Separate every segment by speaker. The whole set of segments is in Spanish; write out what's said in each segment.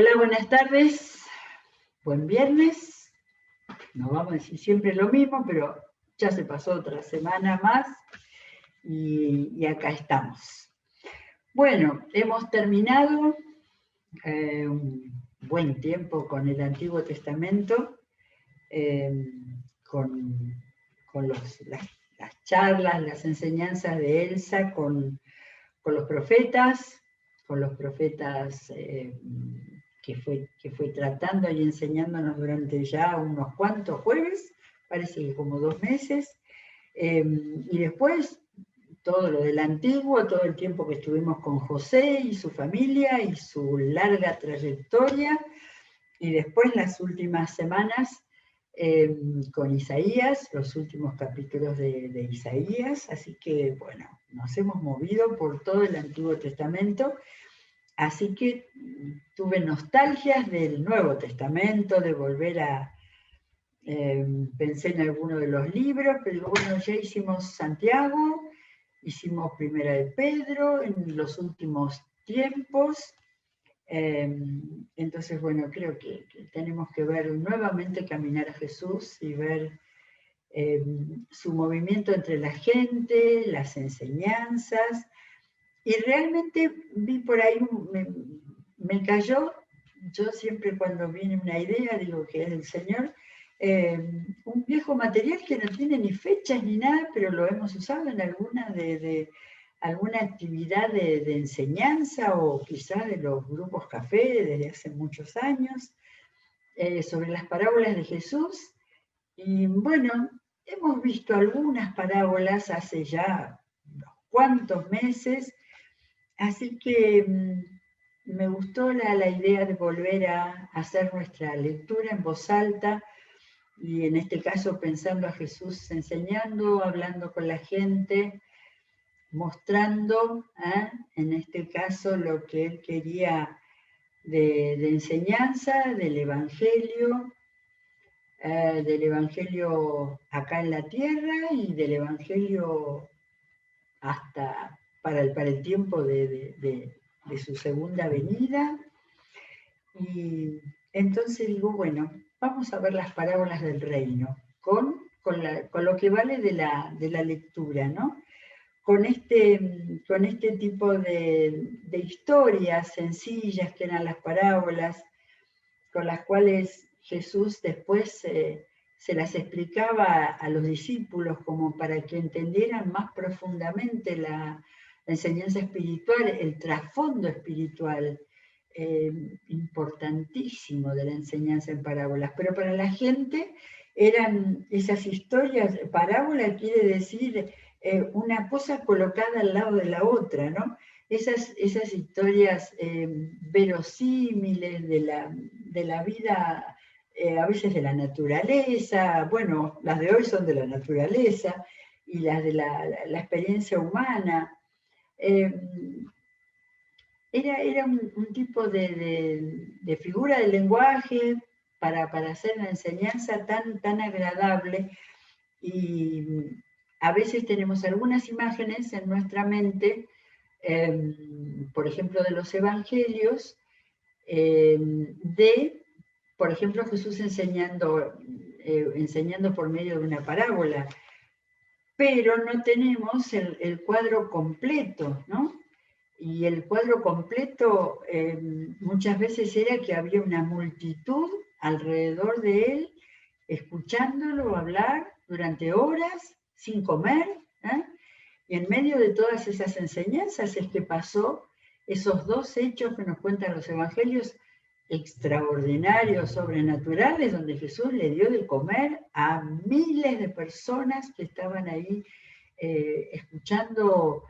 Speaker 1: Hola, buenas tardes, buen viernes. No vamos a decir siempre lo mismo, pero ya se pasó otra semana más y acá estamos. Bueno, hemos terminado un buen tiempo con el Antiguo Testamento, con las charlas, las enseñanzas de Elsa con los profetas, que fue tratando y enseñándonos durante ya unos cuantos jueves, parece que como 2 meses, y después todo lo del antiguo, todo el tiempo que estuvimos con José y su familia y su larga trayectoria, y después las últimas semanas con Isaías, los últimos capítulos de Isaías, así que bueno, nos hemos movido por todo el Antiguo Testamento. Así que tuve nostalgias del Nuevo Testamento, de volver pensé en alguno de los libros, pero digo, bueno, ya hicimos Santiago, hicimos Primera de Pedro en los últimos tiempos, entonces, bueno, creo que tenemos que ver nuevamente caminar a Jesús y ver su movimiento entre la gente, las enseñanzas, y realmente vi por ahí, me cayó, yo siempre cuando viene una idea digo que es del Señor, un viejo material que no tiene ni fechas ni nada, pero lo hemos usado en alguna actividad de enseñanza o quizás de los grupos café desde hace muchos años, sobre las parábolas de Jesús. Y bueno, hemos visto algunas parábolas hace ya unos cuantos meses. Así que me gustó la idea de volver a hacer nuestra lectura en voz alta y en este caso pensando a Jesús enseñando, hablando con la gente, mostrando, en este caso, lo que él quería de enseñanza, del Evangelio acá en la tierra y del Evangelio hasta para el tiempo de su segunda venida. Y entonces digo, bueno, vamos a ver las parábolas del reino, con lo que vale de la lectura, ¿no? Con este tipo de historias sencillas que eran las parábolas, con las cuales Jesús después se las explicaba a los discípulos como para que entendieran más profundamente la enseñanza espiritual, el trasfondo espiritual importantísimo de la enseñanza en parábolas. Pero para la gente eran esas historias, parábola quiere decir una cosa colocada al lado de la otra, ¿no? Esas historias verosímiles de la vida, a veces de la naturaleza, bueno, las de hoy son de la naturaleza, y las de la experiencia humana. Era un tipo de figura del lenguaje para hacer la enseñanza tan agradable, y a veces tenemos algunas imágenes en nuestra mente, por ejemplo, de los evangelios, por ejemplo, Jesús enseñando por medio de una parábola, pero no tenemos el cuadro completo, ¿no? Y el cuadro completo muchas veces era que había una multitud alrededor de él, escuchándolo hablar durante horas, sin comer, y en medio de todas esas enseñanzas es que pasó esos 2 hechos que nos cuentan los evangelios, extraordinarios, sobrenaturales, donde Jesús le dio de comer a miles de personas que estaban ahí escuchando,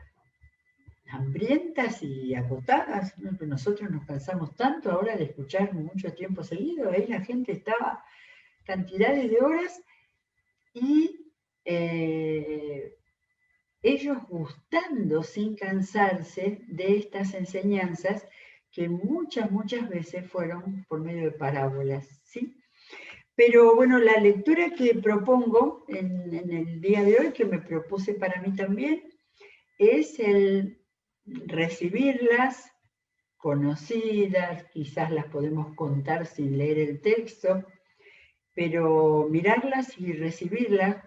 Speaker 1: hambrientas y agotadas. Nosotros nos cansamos tanto ahora de escuchar mucho tiempo seguido. Ahí la gente estaba cantidades de horas y ellos gustando sin cansarse de estas enseñanzas que muchas veces fueron por medio de parábolas, ¿sí? Pero bueno, la lectura que propongo en el día de hoy, que me propuse para mí también, es el recibirlas conocidas, quizás las podemos contar sin leer el texto, pero mirarlas y recibirlas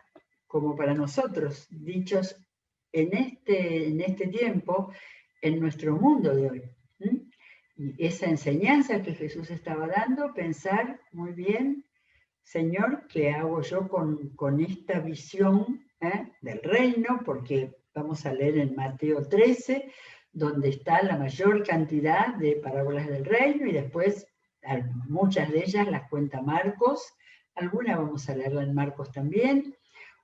Speaker 1: como para nosotros, dichos en este tiempo, en nuestro mundo de hoy. Y esa enseñanza que Jesús estaba dando, pensar muy bien, Señor, ¿qué hago yo con esta visión del reino? Porque vamos a leer en Mateo 13, donde está la mayor cantidad de parábolas del reino, y después muchas de ellas las cuenta Marcos, algunas vamos a leerla en Marcos también,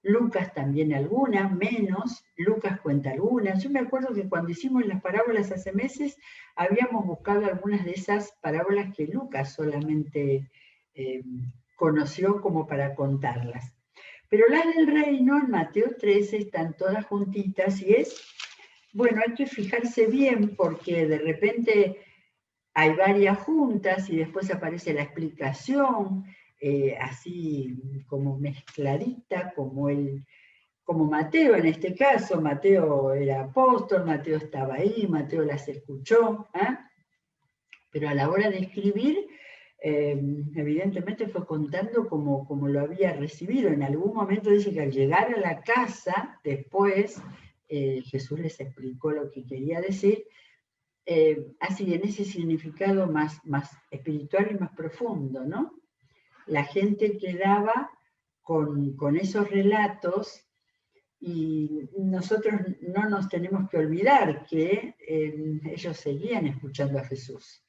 Speaker 1: Lucas también algunas, menos, Lucas cuenta algunas. Yo me acuerdo que cuando hicimos las parábolas hace meses, habíamos buscado algunas de esas parábolas que Lucas solamente conoció como para contarlas. Pero las del reino en Mateo 13 están todas juntitas y bueno, hay que fijarse bien porque de repente hay varias juntas y después aparece la explicación, así como mezcladita, como Mateo en este caso. Mateo era apóstol, Mateo estaba ahí, Mateo las escuchó, pero a la hora de escribir, evidentemente fue contando como lo había recibido. En algún momento dice que al llegar a la casa, después Jesús les explicó lo que quería decir, así en ese significado más espiritual y más profundo, ¿no? La gente quedaba con esos relatos y nosotros no nos tenemos que olvidar que ellos seguían escuchando a Jesús,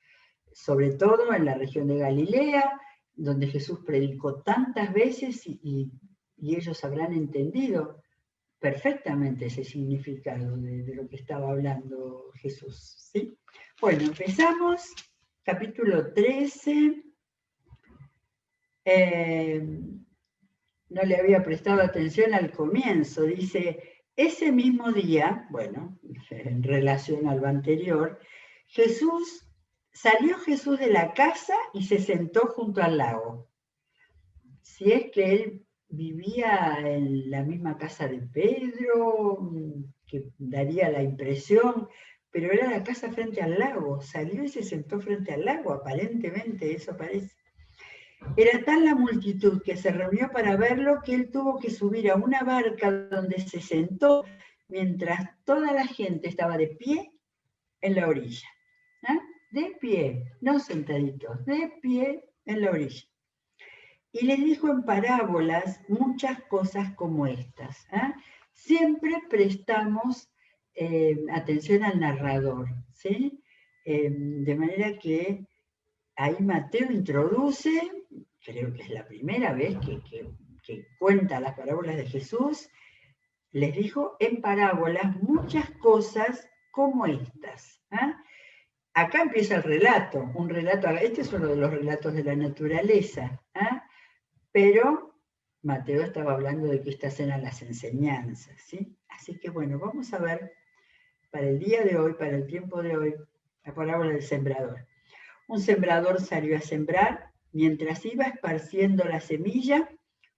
Speaker 1: sobre todo en la región de Galilea, donde Jesús predicó tantas veces y ellos habrán entendido perfectamente ese significado de lo que estaba hablando Jesús, ¿sí? Bueno, empezamos, capítulo 13. No le había prestado atención al comienzo, dice, ese mismo día, bueno, en relación a lo anterior, salió Jesús de la casa y se sentó junto al lago. Si es que él vivía en la misma casa de Pedro, que daría la impresión, pero era la casa frente al lago, salió y se sentó frente al lago, aparentemente eso parece. Era tal la multitud que se reunió para verlo que él tuvo que subir a una barca donde se sentó mientras toda la gente estaba de pie en la orilla. De pie, no sentaditos, de pie en la orilla. Y les dijo en parábolas muchas cosas como estas. Siempre prestamos atención al narrador, ¿sí? De manera que ahí Mateo introduce, creo que es la primera vez que cuenta las parábolas de Jesús, les dijo en parábolas muchas cosas como estas. Acá empieza el relato, este es uno de los relatos de la naturaleza, pero Mateo estaba hablando de que estas eran las enseñanzas, ¿sí? Así que bueno, vamos a ver para el día de hoy, para el tiempo de hoy, la parábola del sembrador. Un sembrador salió a sembrar, mientras iba esparciendo la semilla,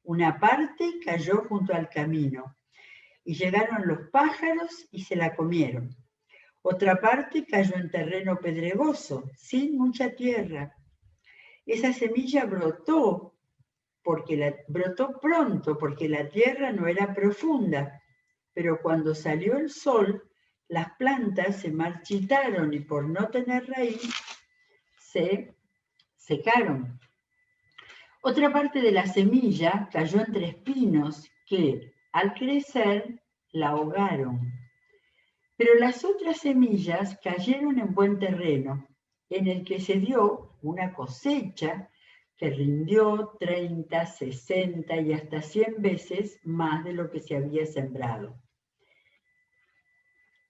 Speaker 1: una parte cayó junto al camino, y llegaron los pájaros y se la comieron. Otra parte cayó en terreno pedregoso, sin mucha tierra. Esa semilla brotó pronto, porque la tierra no era profunda, pero cuando salió el sol, las plantas se marchitaron y por no tener raíz, se secaron. Otra parte de la semilla cayó entre espinos que, al crecer, la ahogaron. Pero las otras semillas cayeron en buen terreno, en el que se dio una cosecha que rindió 30, 60 y hasta 100 veces más de lo que se había sembrado.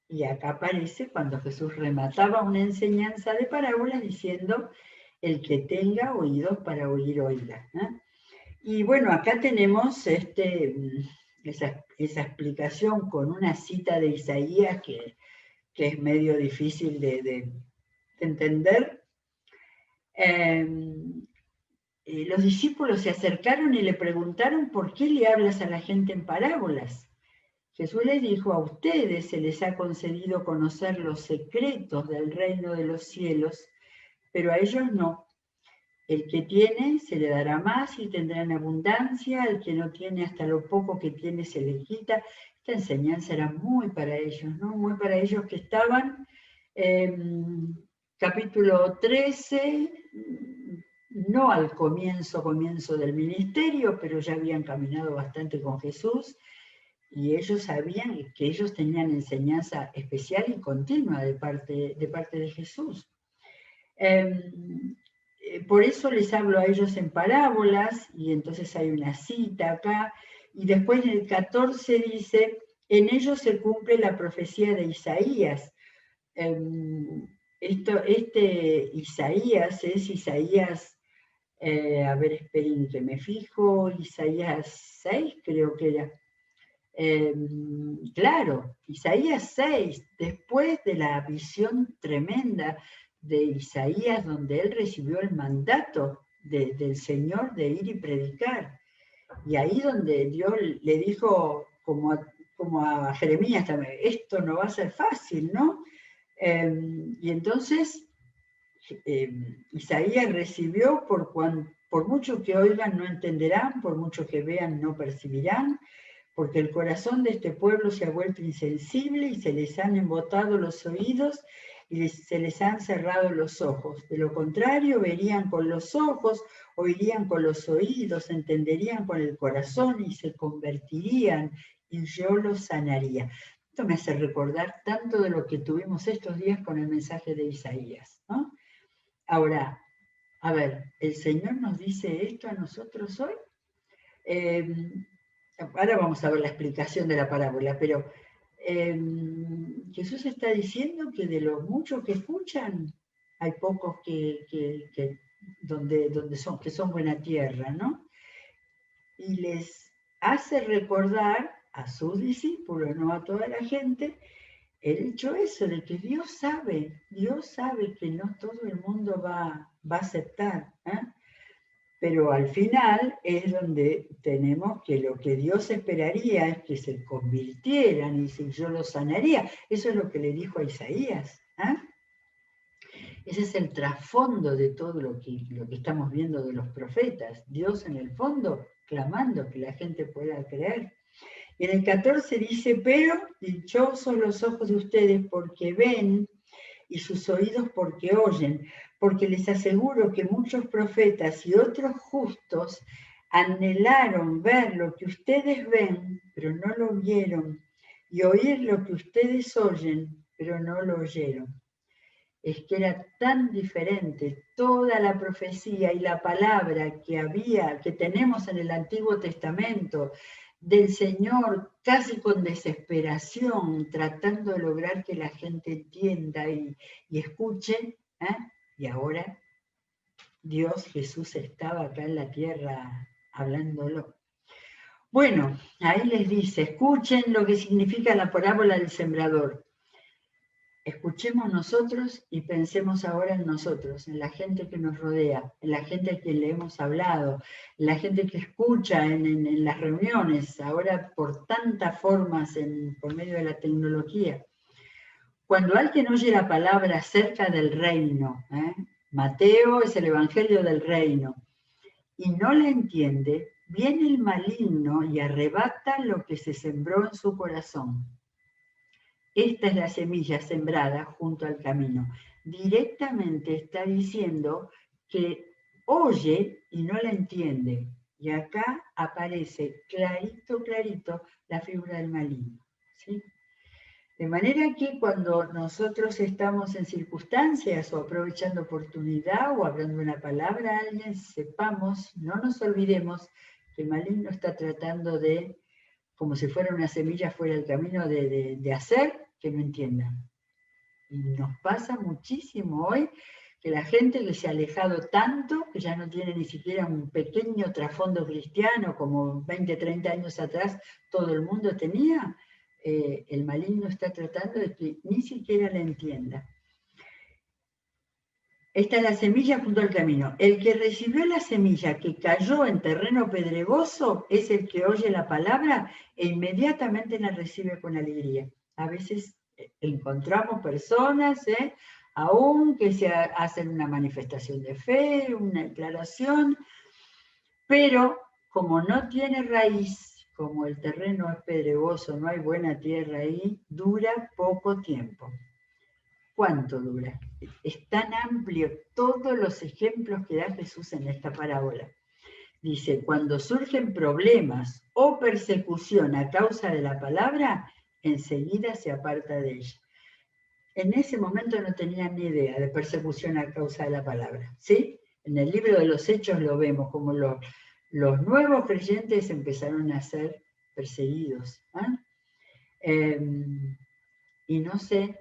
Speaker 1: Y acá aparece cuando Jesús remataba una enseñanza de parábolas diciendo, el que tenga oídos para oír, oiga. Y bueno, acá tenemos esa explicación con una cita de Isaías que es medio difícil de entender. Los discípulos se acercaron y le preguntaron, ¿por qué le hablas a la gente en parábolas? Jesús les dijo, a ustedes se les ha concedido conocer los secretos del reino de los cielos, pero a ellos no. El que tiene se le dará más y tendrá en abundancia, el que no tiene hasta lo poco que tiene se le quita. Esta enseñanza era muy para ellos, ¿no? Muy para ellos que estaban capítulo 13, no al comienzo del ministerio, pero ya habían caminado bastante con Jesús y ellos sabían que ellos tenían enseñanza especial y continua de parte de Jesús. Por eso les hablo a ellos en parábolas, y entonces hay una cita acá, y después en el 14 dice, en ellos se cumple la profecía de Isaías. Isaías es Isaías, a ver, esperen que me fijo, Isaías 6 creo que era. Claro, Isaías 6, después de la visión tremenda de Isaías, donde él recibió el mandato del Señor de ir y predicar. Y ahí donde Dios le dijo, como a Jeremías también, esto no va a ser fácil, ¿no? Y entonces Isaías recibió, por mucho que oigan no entenderán, por mucho que vean no percibirán, porque el corazón de este pueblo se ha vuelto insensible y se les han embotado los oídos y se les han cerrado los ojos. De lo contrario, verían con los ojos, oirían con los oídos, entenderían con el corazón y se convertirían y yo los sanaría. Esto me hace recordar tanto de lo que tuvimos estos días con el mensaje de Isaías, ¿no? Ahora, a ver, ¿el Señor nos dice esto a nosotros hoy? Ahora vamos a ver la explicación de la parábola, pero Jesús está diciendo que de los muchos que escuchan, hay pocos que son buena tierra, ¿no? Y les hace recordar a sus discípulos, no a toda la gente, el hecho eso de que Dios sabe que no todo el mundo va a aceptar, ¿eh? Pero al final es donde tenemos que lo que Dios esperaría es que se convirtieran y si yo los sanaría. Eso es lo que le dijo a Isaías, ¿eh? Ese es el trasfondo de todo lo que estamos viendo de los profetas. Dios en el fondo clamando que la gente pueda creer. Y en el 14 dice, pero dichosos los ojos de ustedes porque ven y sus oídos porque oyen, porque les aseguro que muchos profetas y otros justos anhelaron ver lo que ustedes ven, pero no lo vieron, y oír lo que ustedes oyen, pero no lo oyeron. Es que era tan diferente toda la profecía y la palabra que tenemos en el Antiguo Testamento, del Señor casi con desesperación, tratando de lograr que la gente entienda y escuche, ¿eh? Y ahora Dios, Jesús estaba acá en la tierra hablándolo. Bueno, ahí les dice, escuchen lo que significa la parábola del sembrador. Escuchemos nosotros y pensemos ahora en nosotros, en la gente que nos rodea, en la gente a quien le hemos hablado, en la gente que escucha en las reuniones, ahora por tantas formas por medio de la tecnología. Cuando alguien oye la palabra acerca del reino, Mateo es el evangelio del reino, y no le entiende, viene el maligno y arrebata lo que se sembró en su corazón. Esta es la semilla sembrada junto al camino. Directamente está diciendo que oye y no la entiende. Y acá aparece clarito la figura del maligno, ¿sí? De manera que cuando nosotros estamos en circunstancias o aprovechando oportunidad o hablando una palabra a alguien, sepamos, no nos olvidemos que el maligno está tratando de, como si fuera una semilla fuera del camino, de hacer que no entiendan. Y nos pasa muchísimo hoy que la gente que se ha alejado tanto, que ya no tiene ni siquiera un pequeño trasfondo cristiano, como 20, 30 años atrás todo el mundo tenía, el maligno está tratando de que ni siquiera la entienda. Esta es la semilla junto al camino. El que recibió la semilla que cayó en terreno pedregoso es el que oye la palabra e inmediatamente la recibe con alegría. A veces encontramos personas, aún que se hacen una manifestación de fe, una declaración, pero como no tiene raíz, como el terreno es pedregoso, no hay buena tierra ahí, dura poco tiempo. ¿Cuánto dura? Es tan amplio todos los ejemplos que da Jesús en esta parábola. Dice, cuando surgen problemas o persecución a causa de la palabra, enseguida se aparta de ella. En ese momento no tenían ni idea de persecución a causa de la palabra, ¿sí? En el libro de los Hechos lo vemos, como los nuevos creyentes empezaron a ser perseguidos. Y no sé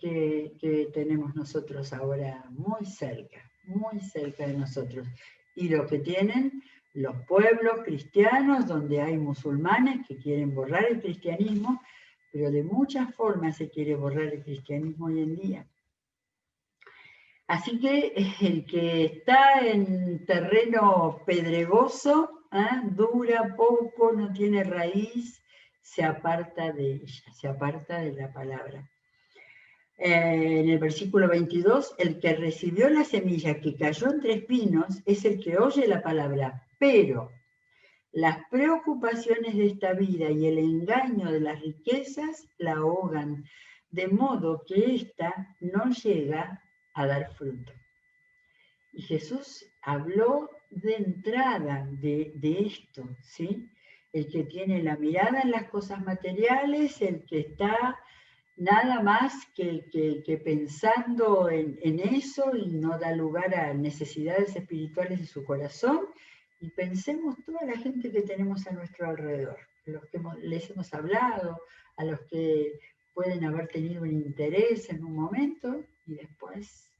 Speaker 1: qué tenemos nosotros ahora muy cerca de nosotros. Y lo que tienen los pueblos cristianos, donde hay musulmanes que quieren borrar el cristianismo, pero de muchas formas se quiere borrar el cristianismo hoy en día. Así que el que está en terreno pedregoso, dura poco, no tiene raíz, se aparta de ella, se aparta de la palabra. En el versículo 22, el que recibió la semilla que cayó entre espinos es el que oye la palabra, pero las preocupaciones de esta vida y el engaño de las riquezas la ahogan, de modo que ésta no llega a dar fruto. Y Jesús habló de entrada de esto, ¿sí? El que tiene la mirada en las cosas materiales, el que está nada más que pensando en eso y no da lugar a necesidades espirituales de su corazón. Y pensemos toda la gente que tenemos a nuestro alrededor, los que les hemos hablado, a los que pueden haber tenido un interés en un momento y después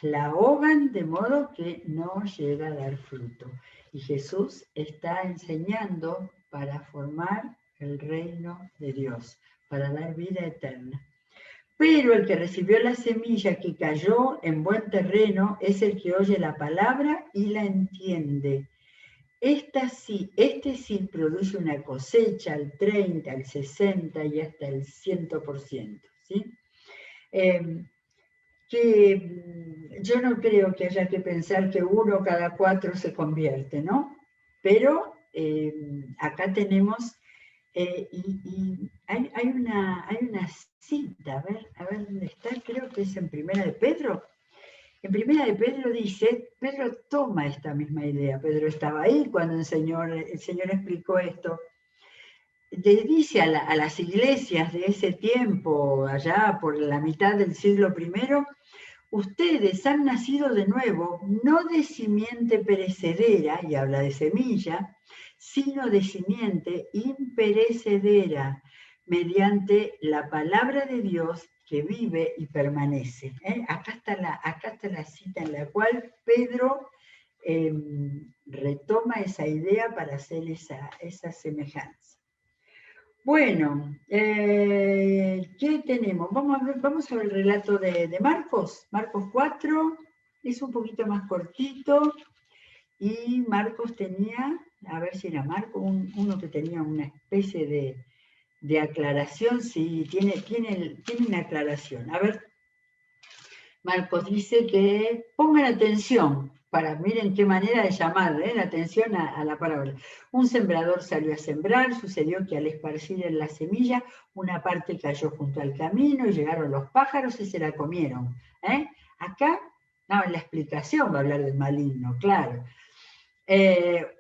Speaker 1: la ahogan de modo que no llega a dar fruto. Y Jesús está enseñando para formar el reino de Dios, para dar vida eterna. Pero el que recibió la semilla que cayó en buen terreno es el que oye la palabra y la entiende. Este sí produce una cosecha al 30, al 60 y hasta el 100%. ¿Sí? Que yo no creo que haya que pensar que 1 cada 4 se convierte, ¿no? Pero acá tenemos, y hay una cita, a ver dónde está, creo que es en Primera de Pedro. En Primera de Pedro dice, Pedro toma esta misma idea, Pedro estaba ahí cuando el Señor explicó esto. Le dice a las iglesias de ese tiempo, allá por la mitad del siglo I, ustedes han nacido de nuevo, no de simiente perecedera, y habla de semilla, sino de simiente imperecedera, mediante la palabra de Dios que vive y permanece. Acá está la cita en la cual Pedro retoma esa idea para hacer esa semejanza. Bueno, ¿qué tenemos? Vamos a ver el relato de Marcos. Marcos 4 es un poquito más cortito y Marcos tenía, a ver si era Marcos, uno que tenía una especie de aclaración. Sí, tiene una aclaración. A ver, Marcos dice que pongan atención, miren qué manera de llamarle la atención a la palabra. Un sembrador salió a sembrar, sucedió que al esparcir en la semilla, una parte cayó junto al camino y llegaron los pájaros y se la comieron. Acá, no, en la explicación va a hablar del maligno, claro.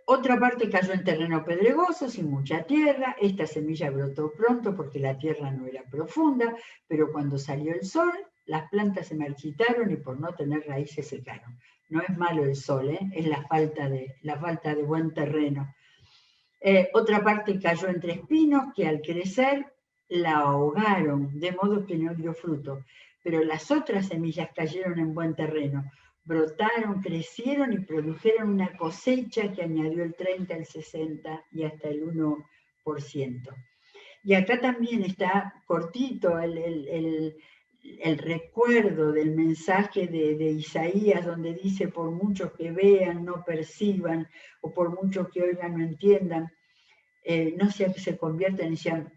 Speaker 1: Otra parte cayó en terreno pedregoso, sin mucha tierra. Esta semilla brotó pronto porque la tierra no era profunda, pero cuando salió el sol, las plantas se marchitaron y por no tener raíces se secaron. No es malo el sol, es la falta de buen terreno. Otra parte cayó entre espinos que al crecer la ahogaron, de modo que no dio fruto. Pero las otras semillas cayeron en buen terreno. Brotaron, crecieron y produjeron una cosecha que añadió el 30, el 60 y hasta el 1%. Y acá también está cortito el recuerdo del mensaje de Isaías, donde dice, por mucho que vean, no perciban, o por mucho que oigan, no entiendan, no sea que se conviertan y sean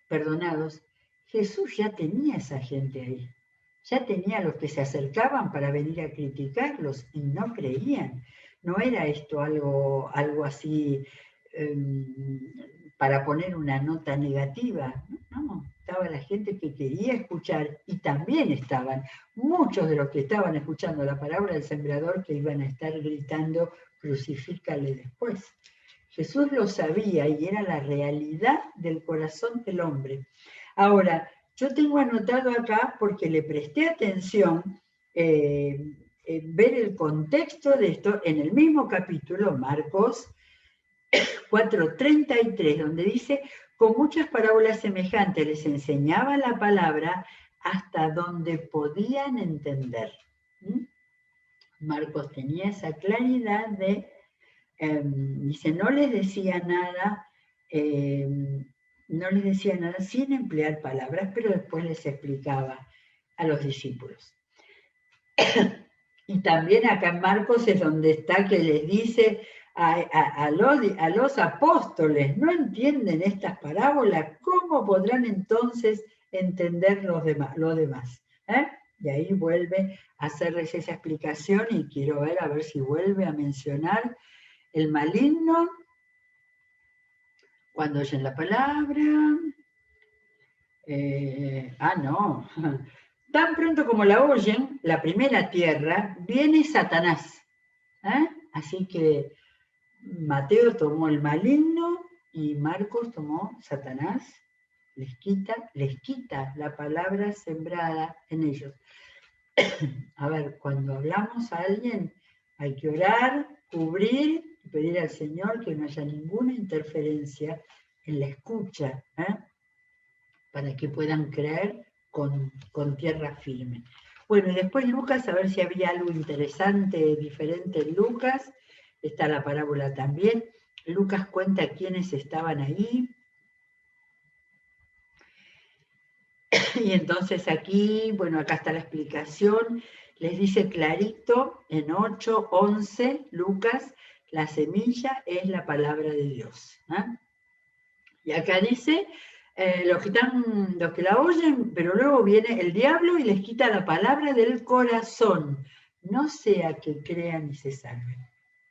Speaker 1: perdonados. Jesús ya tenía esa gente ahí, ya tenía a los que se acercaban para venir a criticarlos y no creían. No era esto algo así para poner una nota negativa, no, estaba la gente que quería escuchar y también estaban muchos de los que estaban escuchando la parábola del sembrador que iban a estar gritando, crucifícale después. Jesús lo sabía y era la realidad del corazón del hombre. Ahora, yo tengo anotado acá porque le presté atención ver el contexto de esto en el mismo capítulo, Marcos 4:33, donde dice, con muchas parábolas semejantes les enseñaba la palabra hasta donde podían entender. Marcos tenía esa claridad de, dice, no les decía nada sin emplear palabras, pero después les explicaba a los discípulos. Y también acá en Marcos es donde está que les dice a los apóstoles, ¿no entienden estas parábolas? ¿Cómo podrán entonces entender los demás? Y ahí vuelve a hacerles esa explicación y quiero ver a ver si vuelve a mencionar el maligno cuando oyen la palabra. No. Tan pronto como la oyen, la primera tierra, viene Satanás. Así que Mateo tomó el maligno y Marcos tomó Satanás. Les quita la palabra sembrada en ellos. A ver, cuando hablamos a alguien, hay que orar, cubrir y pedir al Señor que no haya ninguna interferencia en la escucha, para que puedan creer con tierra firme. Bueno, y después Lucas, a ver si había algo interesante, diferente en Lucas. Está la parábola también. Lucas cuenta quiénes estaban ahí. Y entonces aquí, bueno, acá está la explicación. Les dice clarito en 8:11, Lucas, la semilla es la palabra de Dios. Y acá dice, los que la oyen, pero luego viene el diablo y les quita la palabra del corazón, no sea que crean y se salven.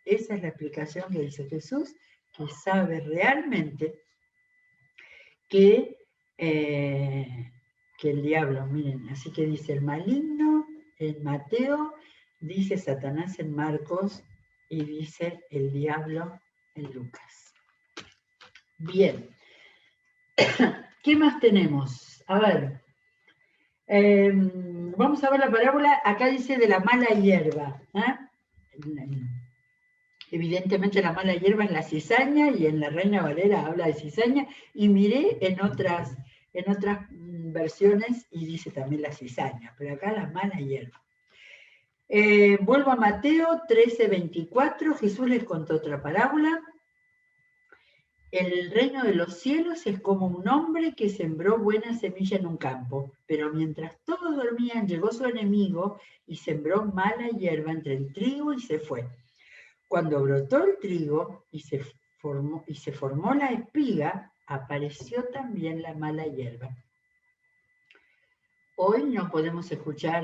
Speaker 1: Esa es la explicación que dice Jesús, que sabe realmente que el diablo, miren, así que dice el maligno en Mateo, dice Satanás en Marcos y dice el diablo en Lucas. Bien. ¿Qué más tenemos? A ver, vamos a ver la parábola, acá dice de la mala hierba. Evidentemente la mala hierba es la cizaña y en la Reina Valera habla de cizaña y miré en otras versiones y dice también la cizaña, pero acá la mala hierba. Vuelvo a Mateo 13:24, Jesús les contó otra parábola. El reino de los cielos es como un hombre que sembró buena semilla en un campo, pero mientras todos dormían llegó su enemigo y sembró mala hierba entre el trigo y se fue. Cuando brotó el trigo y se formó la espiga, apareció también la mala hierba. Hoy no podemos escuchar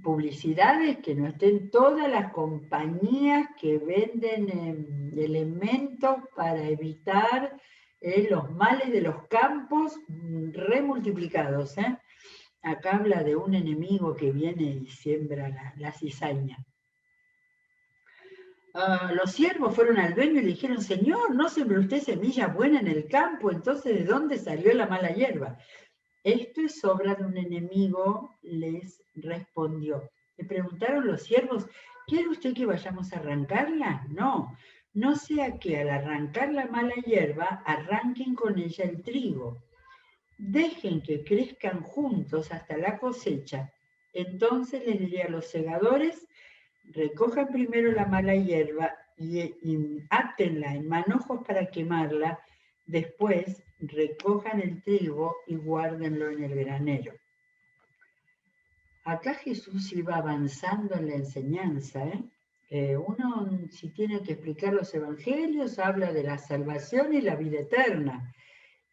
Speaker 1: publicidades que no estén todas las compañías que venden elementos para evitar los males de los campos remultiplicados. Acá habla de un enemigo que viene y siembra la cizaña. Los siervos fueron al dueño y le dijeron, Señor, ¿no sembró usted semilla buena en el campo? Entonces, ¿de dónde salió la mala hierba? Esto es obra de un enemigo, les respondió. Le preguntaron los siervos, ¿quiere usted que vayamos a arrancarla? No, no sea que al arrancar la mala hierba, arranquen con ella el trigo. Dejen que crezcan juntos hasta la cosecha. Entonces les diré a los segadores, recojan primero la mala hierba y átenla en manojos para quemarla. Después recojan el trigo y guárdenlo en el granero. acá Jesús iba avanzando en la enseñanza, ¿eh? Uno, si tiene que explicar los evangelios, habla de la salvación y la vida eterna.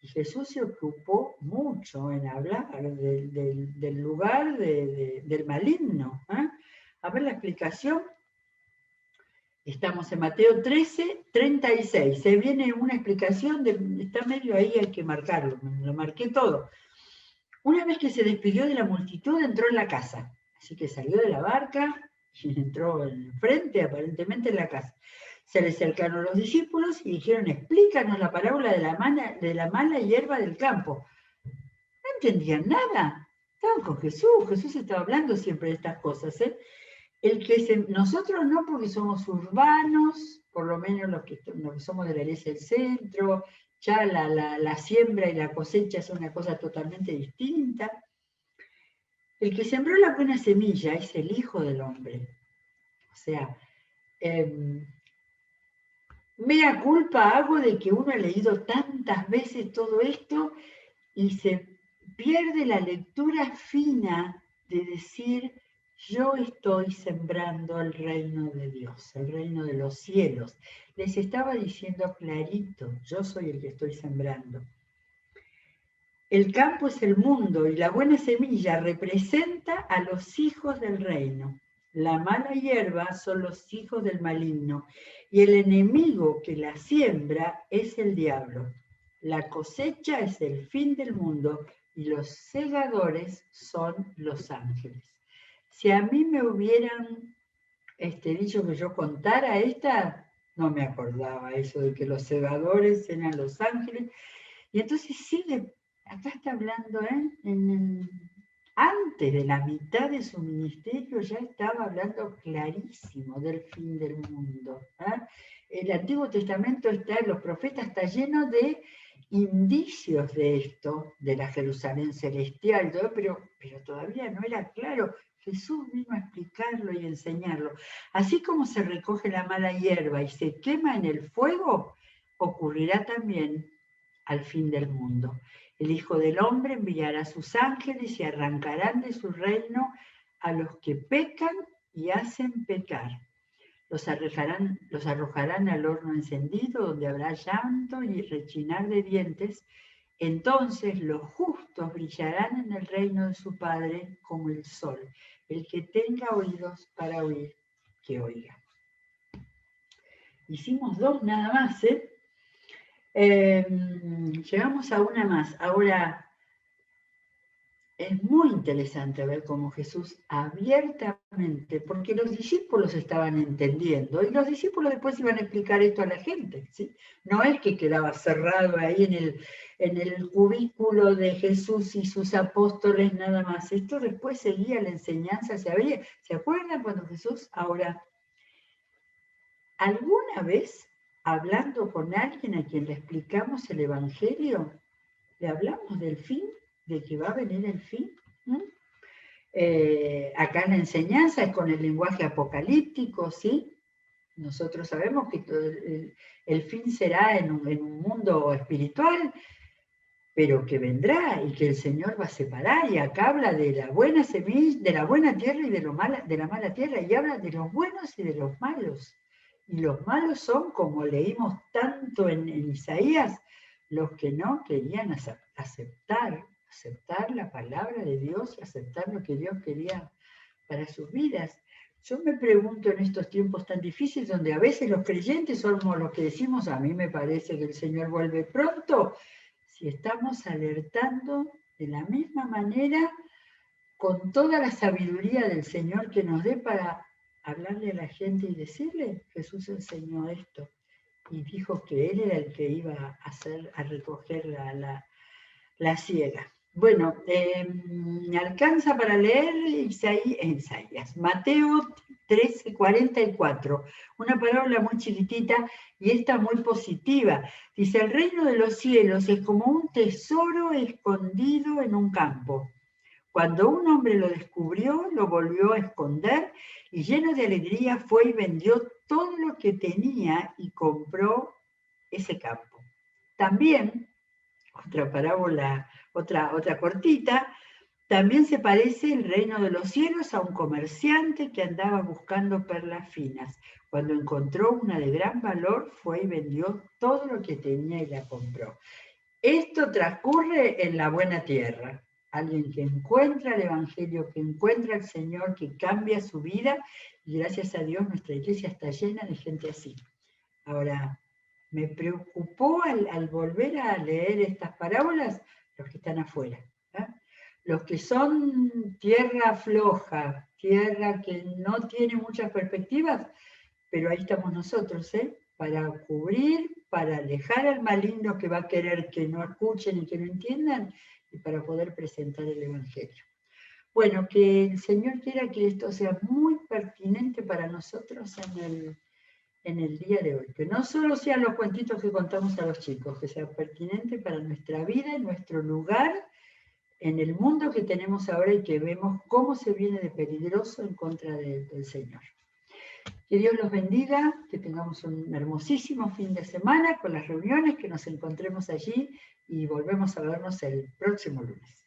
Speaker 1: Y Jesús se ocupó mucho en hablar del lugar del maligno. A ver la explicación. Estamos en Mateo 13, 36. Se viene una explicación, está medio ahí, hay que marcarlo, lo marqué todo. Una vez que se despidió de la multitud, entró en la casa. Así que salió de la barca y entró enfrente, aparentemente, en la casa. Se le acercaron los discípulos y dijeron, explícanos la parábola de la mala hierba del campo. No entendían nada. Estaban con Jesús. Jesús estaba hablando siempre de estas cosas. Nosotros no, porque somos urbanos, por lo menos los que somos de la iglesia del centro, ya la siembra y la cosecha es una cosa totalmente distinta. El que sembró la buena semilla es el Hijo del Hombre. O sea, mea culpa hago de que uno ha leído tantas veces todo esto y se pierde la lectura fina de decir, yo estoy sembrando el reino de Dios, el reino de los cielos. Les estaba diciendo clarito, yo soy el que estoy sembrando. El campo es el mundo y la buena semilla representa a los hijos del reino. La mala hierba son los hijos del maligno y el enemigo que la siembra es el diablo. La cosecha es el fin del mundo y los segadores son los ángeles. Si a mí me hubieran dicho que yo contara esta, no me acordaba eso de que los segadores eran los ángeles. Y entonces sigue, acá está hablando, antes de la mitad de su ministerio ya estaba hablando clarísimo del fin del mundo. El Antiguo Testamento los profetas está lleno de indicios de esto, de la Jerusalén celestial, pero todavía no era claro. Jesús vino a explicarlo y enseñarlo. Así como se recoge la mala hierba y se quema en el fuego, ocurrirá también al fin del mundo. El Hijo del Hombre enviará a sus ángeles y arrancarán de su reino a los que pecan y hacen pecar. Los arrojarán al horno encendido, donde habrá llanto y rechinar de dientes. Entonces los justos brillarán en el reino de su Padre como el sol. El que tenga oídos para oír, que oiga. Hicimos 2 nada más, llegamos a una más. Ahora, es muy interesante ver cómo Jesús abiertamente, porque los discípulos estaban entendiendo, y los discípulos después iban a explicar esto a la gente, ¿sí? No es que quedaba cerrado ahí en el cubículo de Jesús y sus apóstoles nada más. Esto después seguía la enseñanza, se abría. ¿Se acuerdan cuando Jesús ahora, alguna vez, hablando con alguien a quien le explicamos el Evangelio, le hablamos del fin, de que va a venir el fin? Acá en la enseñanza es con el lenguaje apocalíptico, ¿sí? Nosotros sabemos que el fin será en un mundo espiritual, pero que vendrá y que el Señor va a separar, y acá habla de la buena semilla, de la buena tierra y de la mala tierra, y habla de los buenos y de los malos. Y los malos son, como leímos tanto en Isaías, los que no querían aceptar la palabra de Dios, aceptar lo que Dios quería para sus vidas. Yo me pregunto en estos tiempos tan difíciles, donde a veces los creyentes somos los que decimos, a mí me parece que el Señor vuelve pronto, si estamos alertando de la misma manera, con toda la sabiduría del Señor que nos dé para hablarle a la gente y decirle, Jesús enseñó esto y dijo que Él era el que iba a recoger la siega. Bueno, me alcanza para leer Isaías, Mateo 13:44, una parábola muy chiquitita y esta muy positiva. Dice, el reino de los cielos es como un tesoro escondido en un campo. Cuando un hombre lo descubrió, lo volvió a esconder y lleno de alegría fue y vendió todo lo que tenía y compró ese campo. También, otra parábola, otra cortita, También se parece el reino de los cielos a un comerciante que andaba buscando perlas finas. Cuando encontró una de gran valor, fue y vendió todo lo que tenía y la compró. Esto transcurre en la buena tierra. Alguien que encuentra el Evangelio, que encuentra al Señor, que cambia su vida, y gracias a Dios nuestra iglesia está llena de gente así. Ahora, me preocupó al volver a leer estas parábolas los que están afuera. ¿eh? Los que son tierra floja, tierra que no tiene muchas perspectivas, pero ahí estamos nosotros, para cubrir, para alejar al maligno que va a querer que no escuchen y que no entiendan, y para poder presentar el Evangelio. Bueno, que el Señor quiera que esto sea muy pertinente para nosotros en el día de hoy. Que no solo sean los cuentitos que contamos a los chicos, que sea pertinente para nuestra vida, nuestro lugar, en el mundo que tenemos ahora y que vemos cómo se viene de peligroso en contra del Señor. Que Dios los bendiga, que tengamos un hermosísimo fin de semana con las reuniones, que nos encontremos allí y volvemos a vernos el próximo lunes.